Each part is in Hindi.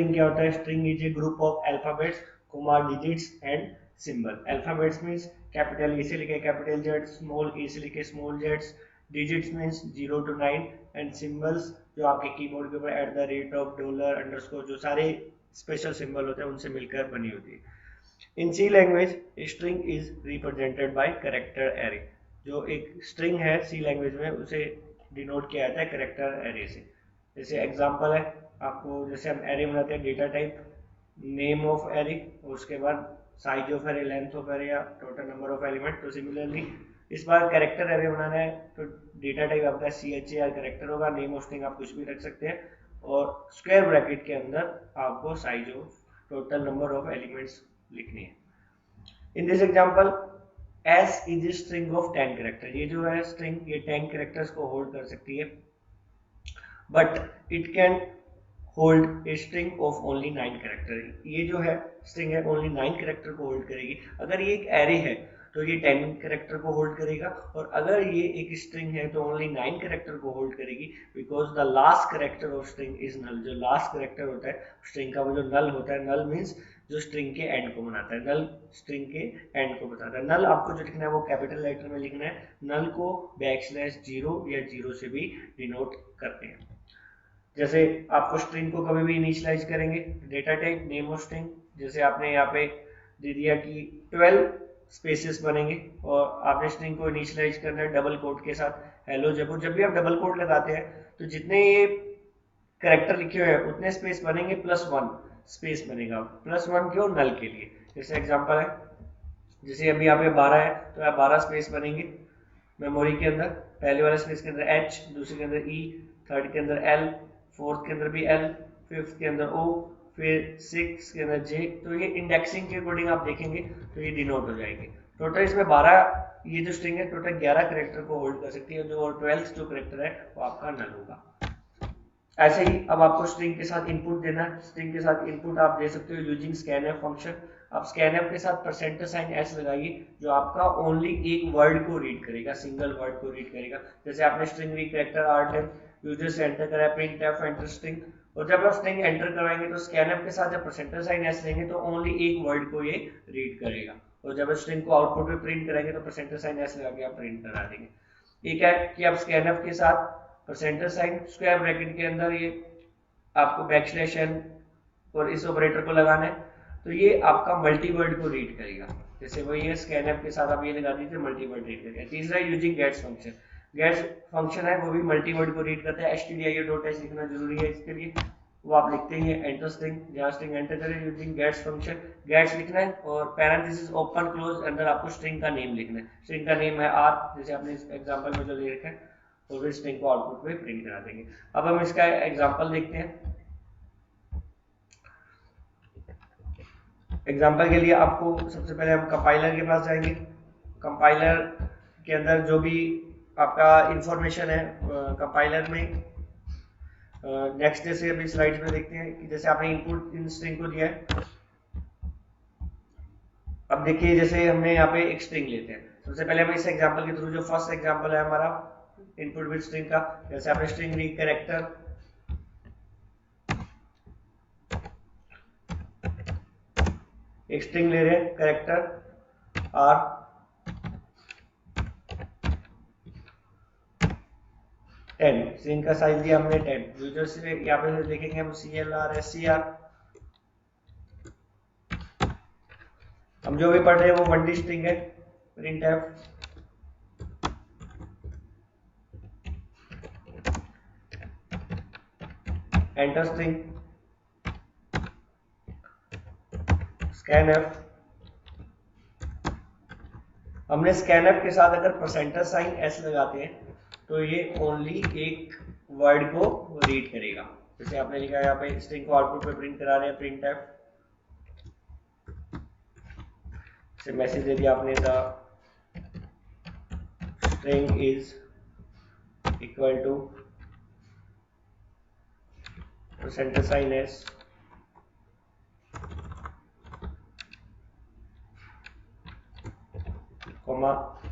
स्ट्रिंग क्या होता है? String is a group of alphabets, digits and symbol. Alphabets means capital A से लेके कैपिटल जेड, स्मॉल ए से लेके small Jades, digits means 0 to 9 and symbols जो आपके कीबोर्ड के ऊपर at the rate of, dollar, underscore, जो सारे स्पेशल सिंबल होते हैं उनसे मिलकर बनी होती है। In C language string is represented by character array. जो एक स्ट्रिंग है सी लैंग्वेज में उसे डिनोट किया जाता है कैरेक्टर एरे से। जैसे एग्जांपल है आपको, जैसे हम एरे बनाते हैं, data type, name of array, उसके बाद size of array, length of array या टोटल नंबर ऑफ एलिमेंट। तो सिमिलरली इस बार कैरेक्टर एरे बनाना है तो डेटा टाइप आपका CHAR कैरेक्टर होगा, नेम ऑफ स्ट्रिंग आप कुछ भी रख सकते हैं, और स्क्वायर ब्रैकेट के अंदर आपको size of total number of elements लिखनी है। In this example S is a string of 10 character. ये जो है स्ट्रिंग, ये 10 कैरेक्टर्स को होल्ड कर सकती है, but it can hold a string of only 9 character. ये जो है स्ट्रिंग है ओनली 9 कैरेक्टर को होल्ड करेगी। अगर ये एक एरे है तो ये 10 कैरेक्टर को होल्ड करेगा, और अगर ये एक स्ट्रिंग है तो ओनली 9 कैरेक्टर को होल्ड करेगी, because the last character of string is null. जो लास्ट कैरेक्टर होता है स्ट्रिंग का वो जो नल होता है, नल मीन्स जो स्ट्रिंग के एंड को बनाता है, नल स्ट्रिंग के एंड को बताता है। नल आपको जो लिखना है वो कैपिटल लेटर में लिखना है, नल को \0 या 0 से भी डिनोट करते हैं। जैसे आपको स्ट्रिंग को कभी भी इनिशियलाइज करेंगे, data type name of string, जैसे आपने यहाँ पे दे दिया कि 12 स्पेसेस बनेंगे, और आपने स्ट्रिंग को इनिशियलाइज करना है डबल कोट के साथ, हेलो जयपुर। जब भी आप डबल कोट लगाते हैं तो जितने ये कैरेक्टर लिखे हुए हैं उतने स्पेस बनेंगे, +1 स्पेस बनेगा, +1 क्यों? नल के लिए। जैसे एग्जांपल है, जैसे अभी यहाँ पे 12 है तो यहाँ 12 स्पेस बनेंगे मेमोरी के अंदर, पहले वाले स्पेस के अंदर H, दूसरे के अंदर E, थर्ड के अंदर L, फोर्थ के अंदर भी L, फिफ्थ के अंदर O, फिर 6 के अंदर J। तो ये इंडेक्सिंग के अकॉर्डिंग आप देखेंगे तो ये डिनोट हो जाएंगे। टोटल इसमें 12, ये जो स्ट्रिंग है टोटल 11 कैरेक्टर को होल्ड कर सकती है, जो 12th जो कैरेक्टर है वो आपका नल होगा। ऐसे ही अब आपको स्ट्रिंग के साथ इनपुट देना है। स्ट्रिंग के साथ इनपुट आप दे सकते हो यूजिंग स्कैनफ फंक्शन। आप स्कैनफ के साथ %s लगाइए, जो आपका ओनली एक वर्ड को रीड करेगा, सिंगल वर्ड को रीड करेगा। जैसे आपने स्ट्रिंग री कैरेक्टर r10 यूजर से एंटर करा, printf एंटर स्ट्रिंग, और जब आप स्ट्रिंग एंटर करवाएंगे तो स्कैनफ के साथ जब %s लेंगे तो ओनली एक वर्ड को ये रीड करेगा, और जब स्ट्रिंग को आउटपुट में प्रिंट करेंगे तो %s लगा के आप प्रिंट करा देंगे। एक है कि आप स्कैनफ के साथ %, स्क्वायर ब्रैकेट के अंदर ये आपको \n और इस ऑपरेटर को लगाना है, तो ये आपका मल्टीवर्ड को रीड करेगा। जैसे वही है स्कैनफ के साथ आप ये लगा दीजिए, मल्टीवर्ड रीड करेगा। तीसरा using gets function. Gets function है वो भी मल्टीवर्ड को रीड करता है। stdio.h लिखना जरूरी है इसके लिए, वो आप लिखते ही एंटर स्ट्रिंग, जहाँ स्ट्रिंग एंटर करें यूजिंग गेट्स फंक्शन, गेट्स लिखना है, और पैरेंथेसिस ओपन क्लोज अंदर आपको स्ट्रिंग का नेम लिखना है। स्ट्रिंग का नेम है r, जैसे आपने इस एग्जांपल में जो ले रखा है, तो फिर स्ट्रिंग को आउटपुट में प्रिंट करा देंगे। अब हम इसका एग्जांपल देखते हैं। एग्जांपल के लिए आपको सबसे पहले हम कंपाइलर के पास जाएंगे। कंपाइलर के अंदर जो भी आपका इंफॉर्मेशन है कंपाइलर में, नेक्स्ट जैसे अभी स्लाइड्स में देखते हैं कि जैसे आपने इनपुट इन स्ट्रिंग को दिया है। अब देखिए जैसे हमने यहाँ पे एक स्ट्रिंग लेते हैं, सबसे पहले हम इस एग्जांपल के थ्रू, जो फर्स्ट एग्जांपल है हमारा इनपुट विद स्ट्रिंग का, जैसे आपने स्ट्रिंग री कैरेक्टर, एक स्ट्रिंग ले रहे हैं कैरेक्टर r, स्ट्रिंग का साइज दिया हमने 10। यूजर से यहाँ पे देखेंगे हम CLR SCR, हम जो भी पढ़ रहे हैं वो 1D स्ट्रिंग है, printf, एंटर स्ट्रिंग, scanf। हमने scanf के साथ अगर %s लगाते हैं तो ये ओनली एक वर्ड को रीड करेगा। जैसे आपने लिखा है यहाँ पे स्ट्रिंग को आउटपुट पे प्रिंट करा रहे हैं printf, से मैसेज दे दिया आपने, the string is equal to %s comma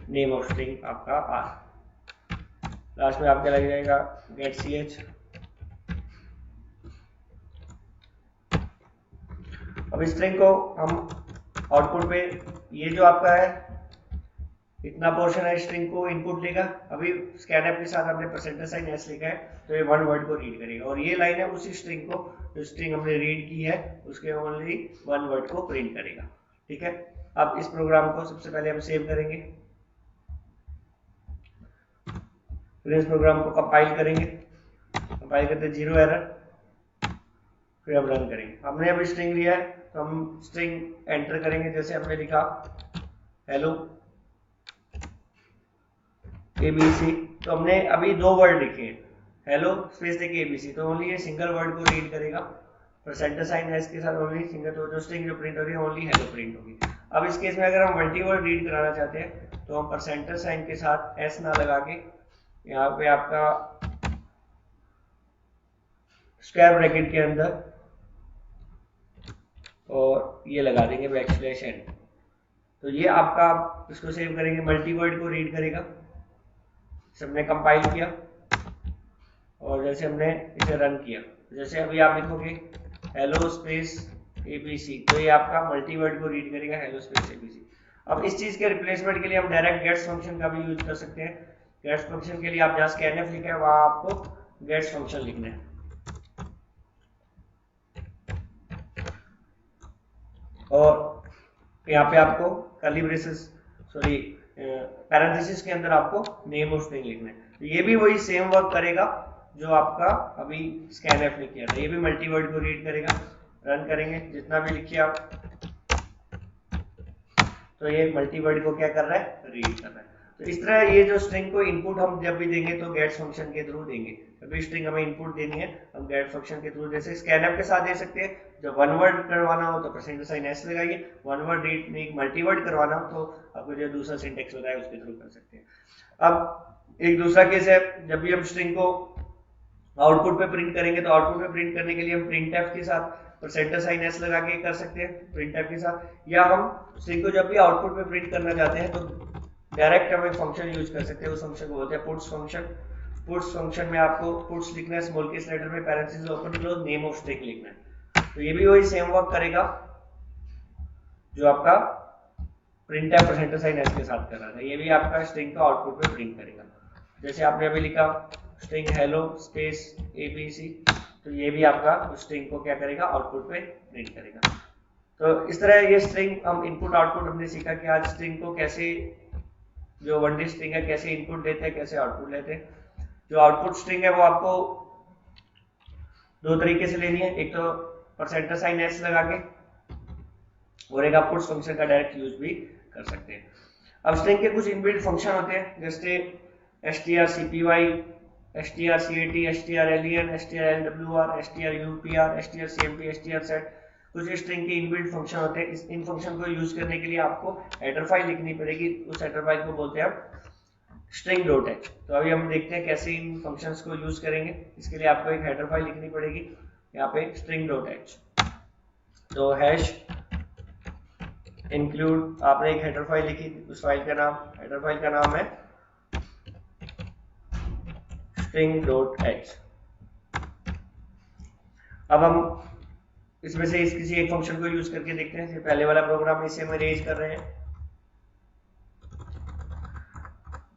name of string आपका r। लास्ट में आपका लग जाएगा गेट ch, अब स्ट्रिंग को हम आउटपुट पे, ये जो आपका है इतना पोर्शन है स्ट्रिंग को इनपुट लेगा। अभी स्कैनफ के साथ हमने परसेंटेज साइन एस लिखा है तो ये वन वर्ड को रीड करेगा, और ये लाइन है उसी स्ट्रिंग को, जो स्ट्रिंग हमने रीड की है उसके ओनली वन वर्ड को प्रिंट करेगा। ठीक है, अब इस प्रोग्राम को सबसे पहले हम सेव करेंगे, फिर इस प्रोग्राम को कंपाइल करेंगे, कंपाइल करते 0 एरर, फिर हम रन करेंगे। हमने अभी स्ट्रिंग लिया है तो हम स्ट्रिंग एंटर करेंगे, जैसे हमने लिखा हेलो एबीसी, तो हमने अभी 2 वर्ड लिखे हैं, हेलो स्पेस देके एबीसी, तो ओनली ये सिंगल वर्ड को रीड करेगा। परसेंटेज साइन एस के साथ ओनली सिंगल, तो जो स्ट्रिंग जो प्रिंट हो रही है ओनली हेलो प्रिंट होगी। अब इस केस में अगर हम मल्टी वर्ड रीड कराना चाहते हैं तो हम परसेंटेज साइन के साथ एस ना लगा के यहाँ पे आपका स्क्वायर ब्रैकेट के अंदर और ये लगा देंगे बैकस्लैश एन, तो ये आपका, इसको सेव करेंगे, मल्टी वर्ड को रीड करेगा। हमने कंपाइल किया और जैसे हमने इसे रन किया, जैसे अभी आप लिखोगे हेलो स्पेस एबीसी, तो ये आपका मल्टी वर्ड को रीड करेगा, हेलो स्पेस एबीसी। अब इस चीज के रिप्लेसमेंट के लिए हम डायरेक्ट गेट्स फंक्शन का भी यूज कर सकते हैं। गेट्स फंक्शन के लिए आप जहां स्कैनफ लिखा है वहां आपको गेट्स फंक्शन लिखना है, और यहाँ पे आपको कर्ली ब्रेसेस सॉरी पैरेंथेसिस के अंदर आपको नेम ऑफ स्ट्रिंग लिखना है। तो ये भी वही सेम वर्क करेगा जो आपका अभी स्कैनफ ने किया था, ये भी मल्टी वर्ड को रीड करेगा। रन करेंगे, जितना भी लिखिए आप, तो ये मल्टी वर्ड को क्या कर रहा है, रीड कर रहा है। तो इस तरह ये जो स्ट्रिंग को इनपुट हम जब भी देंगे तो गेट्स फंक्शन के थ्रू देंगे। अभी स्ट्रिंग हमें इनपुट देनी है, हम गेट फंक्शन के थ्रू जैसे स्कैनफ के साथ दे सकते हैं। जब वन वर्ड करवाना हो तो परसेंटेज साइन एस लगाइए, वन वर्ड रीड नहीं मल्टी वर्ड करवाना हो तो आपको जो दूसरा सिंटेक्स होता है उसके थ्रू कर सकते हैं। अब एक दूसरा केस है, जब भी हम स्ट्रिंग को आउटपुट पे प्रिंट करेंगे तो आउटपुट पे प्रिंट करने के लिए हम प्रिंटफ के साथ परसेंटेज साइन एस लगा के कर सकते हैं प्रिंटफ के साथ, या हम स्ट्रिंग को जब भी आउटपुट पे प्रिंट करना चाहते हैं तो डायरेक्ट हम एक फंक्शन यूज कर सकते हैं, उस फंक्शन को बोलते हैं पुट्स फंक्शन। पुट्स फंक्शन में आपको पुट्स लिखना है, स्मॉल केस लेटर में parenthesis open close, name of string लिखना है। तो ये भी वही सेम वर्क करेगा जो आपका प्रिंटफ परसेंटेज साइन एस के साथ कर रहा था, ये भी आपका स्ट्रिंग को आउटपुट पे प्रिंट करेगा। जैसे आपने अभी लिखा स्ट्रिंग हेलो स्पेस एबीसी, तो ये भी आपका स्ट्रिंग को क्या करेगा, आउटपुट पे प्रिंट करेगा। तो इस तरह ये स्ट्रिंग हम इनपुट आउटपुट हमने सीखा कि आज स्ट्रिंग को कैसे, जो वन डी स्ट्रिंग है कैसे इनपुट देते हैं, कैसे आउटपुट लेते हैं। जो आउटपुट स्ट्रिंग है वो आपको 2 तरीके से लेनी है, एक तो परसेंटेज साइन एस लगा के, और एक आप पुट्स फंक्शन का डायरेक्ट यूज भी कर सकते हैं। अब स्ट्रिंग के कुछ इनबिल्ट फंक्शन होते हैं, जैसे strcpy, strcat, strlen, strlwr, strupr, strcmp, strset, कुछ स्ट्रिंग के इनबिल्ट फंक्शन होते हैं। इन फंक्शन को यूज करने के लिए आपको हेडर फाइल लिखनी पड़ेगी, उस हेडर फाइल को बोलते हैं string.h। तो अभी हम देखते हैं कैसे इन फंक्शंस को यूज करेंगे। इसके लिए आपको एक हेडर फाइल लिखनी पड़ेगी, यहाँ पे string.h। तो हैश इंक्लूड, आपने एक हेडर फाइल लिखी, उस फाइल का नाम, हेडर फाइल का नाम है string.h। अब हम इसमें से किसी एक फंक्शन को यूज करके देखते हैं। पहले वाला प्रोग्राम इसे हम अरेंज कर रहे हैं,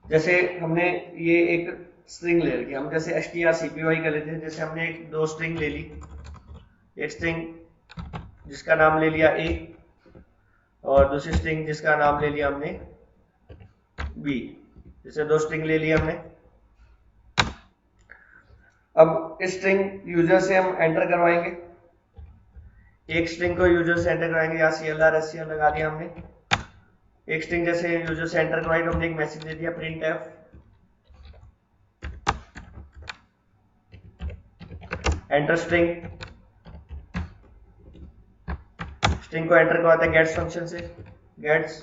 जैसे हमने ये एक स्ट्रिंग ले रखी, हम जैसे strcpy कर लेते हैं। जैसे हमने 2 स्ट्रिंग ले ली, एक स्ट्रिंग जिसका नाम ले लिया a और दूसरी स्ट्रिंग जिसका नाम ले लिया हमने b, जैसे 2 स्ट्रिंग ले लिया हमने। अब इस स्ट्रिंग यूजर से हम एंटर करवाएंगे, एक स्ट्रिंग को यूजर से एंटर करवाएंगे, यहाँ CLR SCR लगा दिया हमने। एक स्ट्रिंग जैसे यूजर से एंटर करवाई तो हमने एक मैसेज दे दिया printf, एंटर स्ट्रिंग। स्ट्रिंग को एंटर करवाते हैं गेट्स फंक्शन से, गेट्स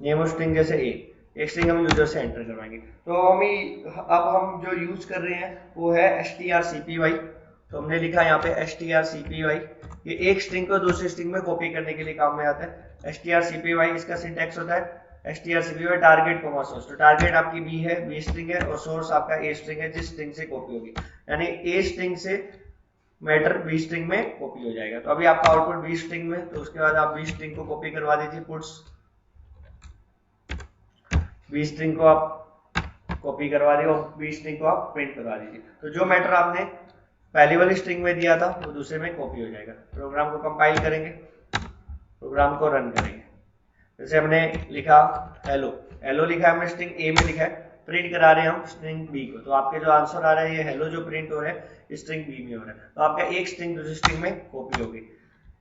नेम ऑफ स्ट्रिंग जैसे a, एक स्ट्रिंग हम यूजर से एंटर करवाएंगे। तो अब हम जो यूज कर रहे हैं वो है strcpy। तो हमने लिखा यहाँ पे strcpy, ये एक स्ट्रिंग को दूसरी स्ट्रिंग में कॉपी करने के लिए काम में आता है। strcpy इसका सिंटैक्स होता है strcpy टारगेट कॉमा सोर्स। तो टारगेट आपकी b है, b स्ट्रिंग है, और सोर्स आपका a स्ट्रिंग है जिस स्ट्रिंग से कॉपी होगी। यानी a स्ट्रिंग से मैटर बी स्ट्रिंग में कॉपी हो जाएगा। तो अभी आपका आउटपुट बी स्ट्रिंग में, तो उसके बाद आप बी स्ट्रिंग को कॉपी करवा दीजिए, पुट्स बी स्ट्रिंग को आप कॉपी करवा दिए और बी स्ट्रिंग को आप प्रिंट करवा दीजिए। तो जो मैटर आपने पहली वाली स्ट्रिंग में दिया था वो दूसरे में कॉपी हो जाएगा। प्रोग्राम को कंपाइल करेंगे, प्रोग्राम को रन करेंगे। जैसे हमने लिखा हेलो, हेलो लिखा है हमने, स्ट्रिंग ए में लिखा है, प्रिंट करा रहे हैं हम स्ट्रिंग बी को। तो आपके जो आंसर आ रहा है ये हेलो जो प्रिंट हो रहा है स्ट्रिंग बी में हो रहा है। तो आपका एक स्ट्रिंग दूसरी स्ट्रिंग में कॉपी होगी।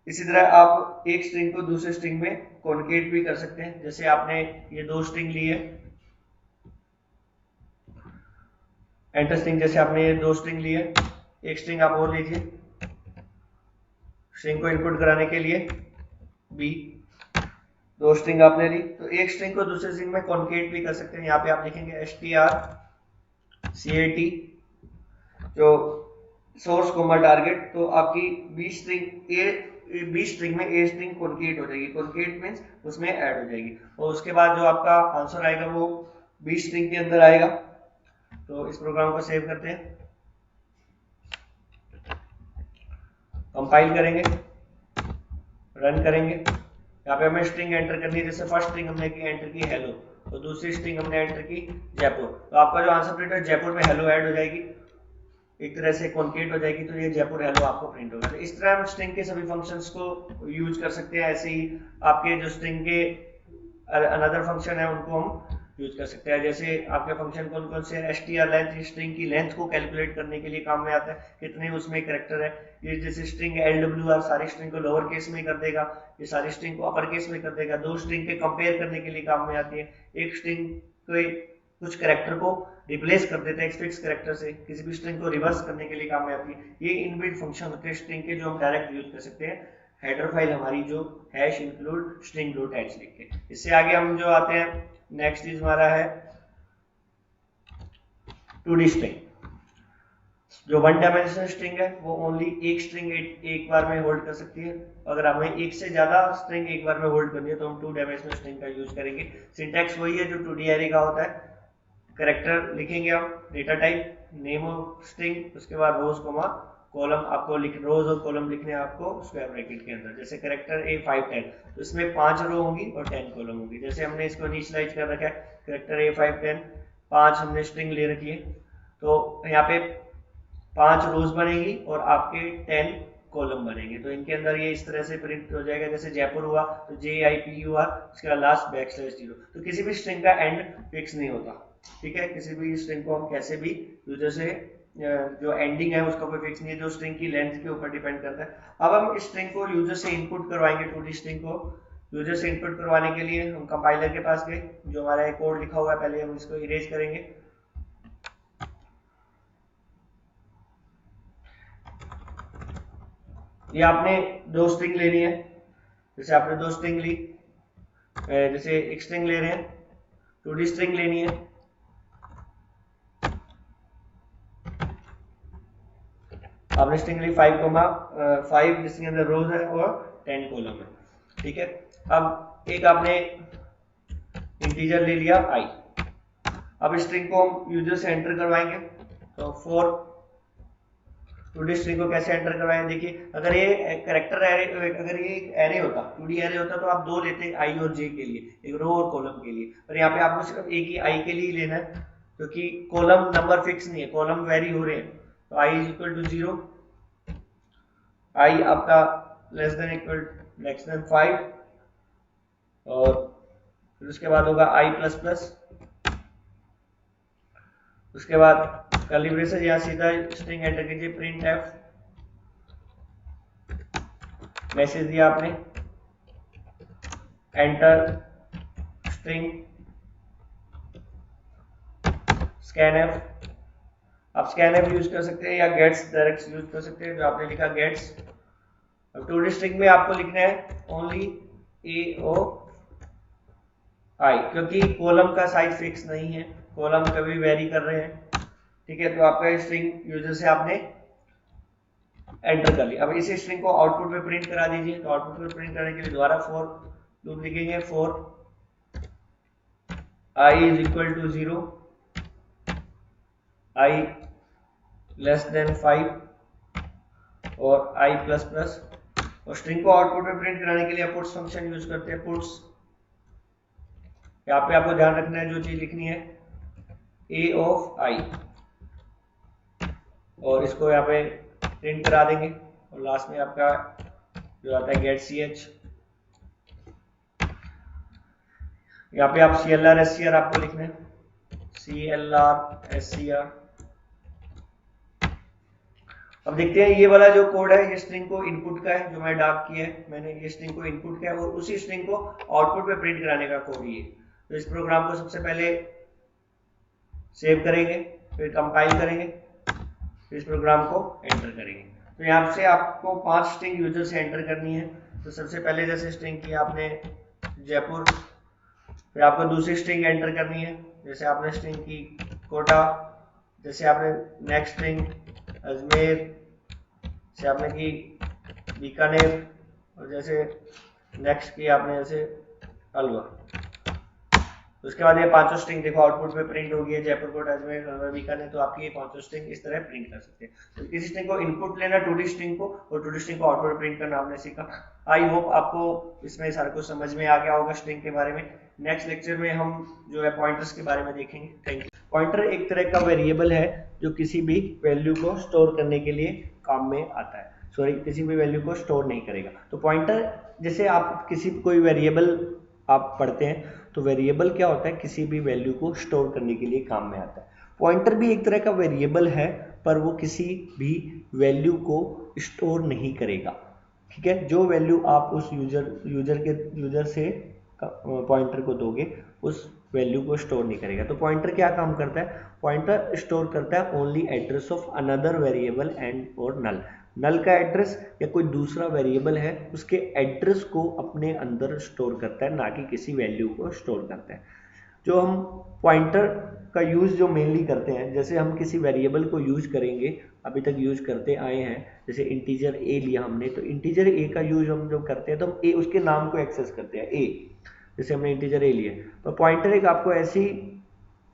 इसी तरह आप एक स्ट्रिंग को दूसरे स्ट्रिंग में कॉन्केट भी कर सकते हैं। जैसे आपने ये दो स्ट्रिंग ली है, एंटर स्ट्रिंग, जैसे आपने ये दो स्ट्रिंग ली है, एक स्ट्रिंग आप और लीजिए स्ट्रिंग को इनपुट कराने के लिए बी, दो स्ट्रिंग आपने ली। तो एक स्ट्रिंग को दूसरे स्ट्रिंग में कॉन्केट भी कर सकते हैं। यहाँ पे आप लिखेंगे str जो सोर्स कोमा टारगेट, तो आपकी बी स्ट्रिंग में ए स्ट्रिंग कॉन्केट हो जाएगी। कॉन्केट मींस उसमें ऐड हो जाएगी और उसके बाद जो आपका आंसर आएगा वो बी स्ट्रिंग के अंदर आएगा। तो इस प्रोग्राम को सेव करते हैं, कंपाइल करेंगे, रन करेंगे। यहाँ पे हमें स्ट्रिंग एंटर करनी है। जैसे फर्स्ट स्ट्रिंग हमने एंटर की हेलो, तो दूसरी स्ट्रिंग हमने एंटर की जयपुर। तो आपका जो आंसर प्रिंट है जयपुर में हेलो ऐड हो जाएगी, एक तरह से कॉन्केट हो जाएगी। तो ये जयपुर हेलो आपको प्रिंट होगा। तो इस तरह हम स्ट्रिंग के सभी फंक्शंस को यूज कर सकते हैं। ऐसे ही आपके जो स्ट्रिंग के अनदर फंक्शन है उनको हम यूज कर सकते हैं। जैसे आपके फंक्शन कौन कौन से हैं, str लेंथ, स्ट्रिंग की लेंथ को कैलकुलेट करने के लिए काम में आता है, कितने उसमें कैरेक्टर है। ये जैसे स्ट्रिंग LWR सारी स्ट्रिंग को लोअर केस में कर देगा, ये सारी स्ट्रिंग को अपर केस में कर देगा। दो स्ट्रिंग के कंपेयर करने के लिए काम में आती है। एक स्ट्रिंग के कुछ कैरेक्टर को रिप्लेस कर देते हैं एक फिक्स कैरेक्टर से, किसी भी स्ट्रिंग को रिवर्स करने के लिए काम में आती है। ये इनबिल्ट फंक्शन होते हैं स्ट्रिंग के जो हम डायरेक्ट यूज कर सकते हैं हेडर फाइल हमारी जो hash include string dot h लिख के। इससे आगे हम जो आते हैं नेक्स्ट चीज हमारा है 2D स्ट्रिंग। जो वन डायमेंशनल स्ट्रिंग है वो ओनली एक स्ट्रिंग एक बार में होल्ड कर सकती है। अगर हमें एक से ज्यादा स्ट्रिंग एक बार में होल्ड करनी है तो हम 2 डायमेंशनल स्ट्रिंग का यूज करेंगे। सिंटैक्स वही है जो 2D एरे का होता है। कैरेक्टर लिखेंगे हम, data type, name of string, उसके बाद रोज कोमा कॉलम, आपको रोज और कॉलम लिखने हैं आपको स्क्वायर ब्रैकेट के अंदर। जैसे कैरेक्टर A 5 10, तो इसमें 5 रो होंगी और 10 कॉलम होगी। जैसे हमने इसको इनिशियलाइज कर रखा है कैरेक्टर A 5 10, 5 हमने स्ट्रिंग ले रखी है, तो यहाँ पे 5 रोज बनेगी और आपके 10 कॉलम बनेंगे। तो इनके अंदर ये इस तरह से प्रिंट हो जाएगा। जैसे जयपुर हुआ तो JIPUR, उसके बाद लास्ट /0। तो किसी भी स्ट्रिंग का एंड फिक्स नहीं होता, ठीक है। किसी भी स्ट्रिंग को हम कैसे भी यूजर से जो एंडिंग है उसका कोई फिक्स नहीं है, जो स्ट्रिंग की लेंथ के ऊपर डिपेंड करता है। अब हम इस स्ट्रिंग को यूजर से इनपुट करवाएंगे। 2D स्ट्रिंग को यूजर से इनपुट करवाने के लिए हम कंपाइलर के पास गए, जो हमारा कोड लिखा हुआ है पहले हम इसको इरेज करेंगे। ये आपने दो स्ट्रिंग लेनी है। जैसे आपने दो स्ट्रिंग ली, जैसे एक स्ट्रिंग ले रहे हैं, 2D स्ट्रिंग लेनी है। आपने स्ट्रिंग ली 5 जिसके अंदर रोज है और 10 कॉलम है, ठीक है। अब एक आपने इंटीजर ले लिया i। अब स्ट्रिंग को हम यूजर से एंटर करवाएंगे। तो 4 2D स्ट्रिंग को कैसे एंटर करवाएंगे, देखिए अगर ये कैरेक्टर एरे, अगर ये एरे होता, 2D एरे होता, तो आप दो लेते i और j के लिए, एक रो और कॉलम के लिए। और यहाँ पे आपको सिर्फ एक ही i के लिए लेना है, क्योंकि कॉलम नंबर फिक्स नहीं है, कॉलम वेरी हो रहे हैं। तो i = 0, i आपका <5, और फिर उसके बाद होगा i++। उसके बाद कर्ली ब्रेसेस, यहाँ सीधा स्ट्रिंग एंटर कीजिए, प्रिंट f, मैसेज दिया आपने, एंटर स्ट्रिंग scanf। आप scanf यूज कर सकते हैं या गेट्स डायरेक्ट यूज कर सकते हैं, जो आपने लिखा गेट्स। अब 2D स्ट्रिंग में आपको लिखना है ओनली AO i, क्योंकि कॉलम का साइज फिक्स नहीं है, कॉलम कभी वेरी कर रहे हैं, ठीक है। तो आपका स्ट्रिंग यूजर से आपने एंटर कर लिया। अब इसी स्ट्रिंग को आउटपुट में प्रिंट करा दीजिए। तो आउटपुट में प्रिंट करने के लिए दोबारा फॉर लूप लिखेंगे, फॉर i = 0, i <5, और आई प्लस प्लस। और स्ट्रिंग को आउटपुट में प्रिंट कराने के लिए पुट्स फंक्शन यूज करते हैं, पुट्स। यहाँ पे आपको ध्यान रखना है, जो चीज लिखनी है ए ऑफ आई, और इसको यहाँ पे प्रिंट करा देंगे। और लास्ट में आपका जो आता है गेट सी एच, यहाँ पे आप CLR SCR आपको लिखना है, CLR SCR। अब देखते हैं ये वाला जो कोड है, ये स्ट्रिंग को इनपुट का है, जो मैं डार्क किया है मैंने, ये स्ट्रिंग को इनपुट का है और उसी स्ट्रिंग को आउटपुट में प्रिंट कराने का कोड ये। तो इस प्रोग्राम को सबसे पहले सेव करेंगे, फिर कंपाइल करेंगे, फिर इस प्रोग्राम को एंटर करेंगे। तो यहाँ से आपको 5 स्ट्रिंग यूजर से एंटर करनी है। तो सबसे पहले जैसे स्ट्रिंग की आपने जयपुर, फिर आपको दूसरी स्ट्रिंग एंटर करनी है, जैसे आपने स्ट्रिंग की कोटा, जैसे आपने नेक्स्ट स्ट्रिंग अजमेर, जैसे आपने की बीकानेर, और जैसे नेक्स्ट की आपने जैसे अलवर। उसके बाद ये 5 स्ट्रिंग देखो आउटपुट में प्रिंट होगी है, जयपुर कोटा अजमेर अलवर बीकानेर। तो आपकी ये 5 स्ट्रिंग इस तरह प्रिंट कर सकते हैं। तो किसी स्ट्रिंग को इनपुट लेना 2D स्ट्रिंग को, और 2D स्ट्रिंग को आउटपुट में प्रिंट करना आपने सीखा। आई होप आपको इसमें सारा कुछ समझ में आ गया होगा स्ट्रिंग के बारे में। नेक्स्ट लेक्चर में हम जो है पॉइंटर्स के बारे में देखेंगे। Thank you. पॉइंटर एक तरह का वेरिएबल है जो किसी भी वैल्यू को स्टोर करने के लिए काम में आता है, सॉरी किसी भी वैल्यू को स्टोर नहीं करेगा। तो पॉइंटर, जैसे आप किसी कोई वेरिएबल आप पढ़ते हैं, तो वेरिएबल क्या होता है, किसी भी वैल्यू को स्टोर करने के लिए काम में आता है। पॉइंटर भी एक तरह का वेरिएबल है, पर वो किसी भी वैल्यू को स्टोर नहीं करेगा। ठीक है, जो वैल्यू आप उस यूजर से पॉइंटर को दोगे उस वैल्यू को स्टोर नहीं करेगा। तो पॉइंटर क्या काम करता है, पॉइंटर स्टोर करता है only address of another variable and और नल। नल का एड्रेस या कोई दूसरा वेरिएबल है उसके एड्रेस को अपने अंदर स्टोर करता है, ना कि किसी वैल्यू को स्टोर करता है। जो हम पॉइंटर का यूज जो मेनली करते हैं, जैसे हम किसी वेरिएबल को यूज करेंगे, अभी तक यूज करते आए हैं, जैसे इंटीजर ए लिया हमने, तो इंटीजर ए का यूज हम जो करते हैं तो हम ए उसके नाम को एक्सेस करते हैं, ए, जैसे हमने इंटीजर ए लिया। तो पॉइंटर एक आपको ऐसी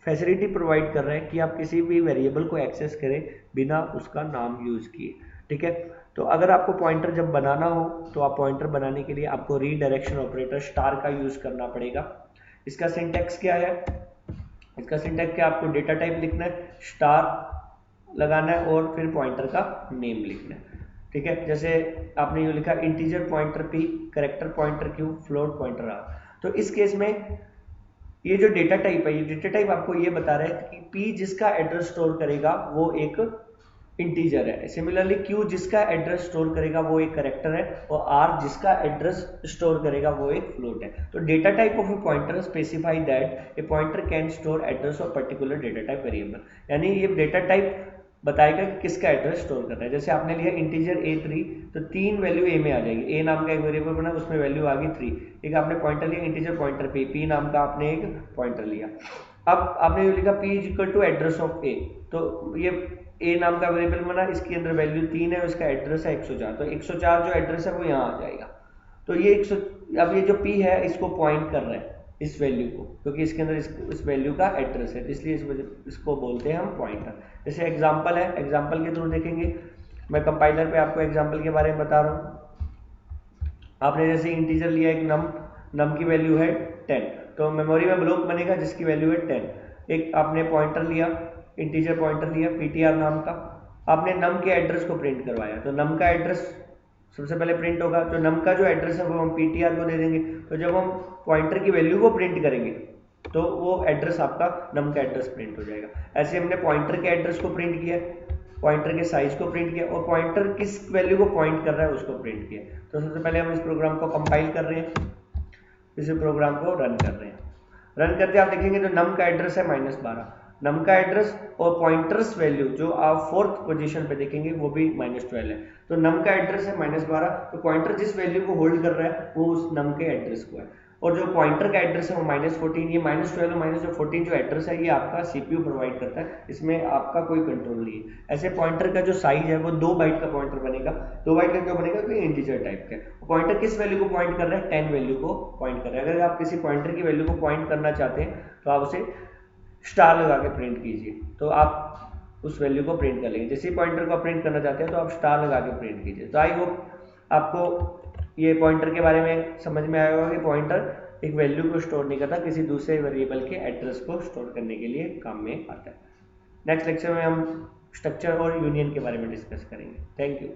फैसिलिटी प्रोवाइड कर रहा है कि आप किसी भी वेरिएबल को एक्सेस करें बिना उसका नाम यूज किए। ठीक है, तो अगर आपको पॉइंटर जब बनाना हो तो आप पॉइंटर बनाने के लिए आपको रीडायरेक्शन ऑपरेटर स्टार का यूज करना पड़ेगा। इसका सिंटैक्स क्या है, इसका सिंटैक्स क्या, आपको डेटा टाइप लिखना है, स्टार लगाना है और फिर पॉइंटर का नेम लिखना है। ठीक है, जैसे आपने यूँ लिखा integer pointer P, character pointer Q, float pointer R. तो इस केस में ये जो डेटा टाइप है, ये डेटा टाइप आपको ये बता रहा है कि पी जिसका एड्रेस स्टोर करेगा वो एक इंटीजर है, सिमिलरली क्यू जिसका एड्रेस स्टोर करेगा वो एक कैरेक्टर है, और आर जिसका एड्रेस स्टोर करेगा वो एक फ्लोट है। तो data type of A pointer specify that A pointer can store address of particular data type variable, यानी ये डेटा टाइप बताएगा कि किसका एड्रेस स्टोर करना है। जैसे आपने लिया इंटीजर A3, तो 3 वैल्यू ए में आ जाएगी, ए नाम का एक वेरिएबल बना उसमें वैल्यू आ गई 3। एक आपने पॉइंटर लिया इंटीजर पॉइंटर पी नाम का आपने एक पॉइंटर लिया। अब आपने ये लिखा p is equal to address of a, तो ये ए नाम का वेरिएबल बना, इसके अंदर वैल्यू 3 है, उसका एड्रेस है 104, तो 104 जो एड्रेस है वो यहाँ आ जाएगा। तो ये 100, अब ये जो p है इसको पॉइंट कर रहा है इस वैल्यू को, क्योंकि इसके अंदर इस वैल्यू का एड्रेस है, इसलिए इसको बोलते हैं हम पॉइंटर। जैसे एग्जांपल है, एग्जांपल के थ्रू देखेंगे। मैं कंपाइलर पे आपको एग्जांपल के बारे में बता रहा हूँ। आपने जैसे इंटीजर लिया एक नम की वैल्यू है 10, तो मेमोरी में ब्लॉक बनेगा जिसकी वैल्यू है 10। एक आपने पॉइंटर लिया, इंटीजर पॉइंटर लिया ptr नाम का, आपने नम के एड्रेस को प्रिंट करवाया, तो नम का एड्रेस सबसे पहले प्रिंट होगा, तो नम का जो एड्रेस है वो हम ptr को दे देंगे। तो जब हम पॉइंटर की वैल्यू को प्रिंट करेंगे तो वो एड्रेस आपका नम का एड्रेस प्रिंट हो जाएगा। ऐसे हमने पॉइंटर के एड्रेस को प्रिंट किया, पॉइंटर के साइज को प्रिंट किया, और पॉइंटर किस वैल्यू को पॉइंट कर रहा है उसको प्रिंट किया। तो सबसे पहले हम इस प्रोग्राम को कंपाइल कर रहे हैं, इस प्रोग्राम को रन कर रहे हैं। रन करते आप देखेंगे तो नम का एड्रेस है -12, नम का एड्रेस और पॉइंटर्स वैल्यू जो आप 4th पोजीशन पे देखेंगे वो भी -12 है। तो नम का एड्रेस है -12, तो पॉइंटर जिस वैल्यू को होल्ड कर रहा है वो उस नम के एड्रेस को है, और जो पॉइंटर का एड्रेस है वो -14, ये -12 और -14 जो एड्रेस है ये आपका CPU प्रोवाइड करता है, इसमें आपका कोई कंट्रोल नहीं है। ऐसे पॉइंटर का जो साइज है वो 2 बाइट का पॉइंटर बनेगा। 2 बाइट का क्यों बनेगा, क्योंकि इंटीजर टाइप का। पॉइंटर किस वैल्यू को पॉइंट कर रहा है, 10 वैल्यू को पॉइंट कर रहा है। अगर आप किसी पॉइंटर की वैल्यू को पॉइंट करना चाहते हैं तो आप उसे स्टार लगा के प्रिंट कीजिए। तो आप उस वैल्यू को प्रिंट कर लेंगे। जैसे पॉइंटर को प्रिंट करना चाहते हैं तो आप स्टार लगा के प्रिंट कीजिए। तो आई होप आपको ये पॉइंटर के बारे में समझ में आया होगा कि पॉइंटर एक वैल्यू को स्टोर नहीं करता, किसी दूसरे वेरिएबल के एड्रेस को स्टोर करने के लिए काम में आता है। नेक्स्ट लेक्चर में हम स्ट्रक्चर और यूनियन के बारे में डिस्कस करेंगे। Thank you.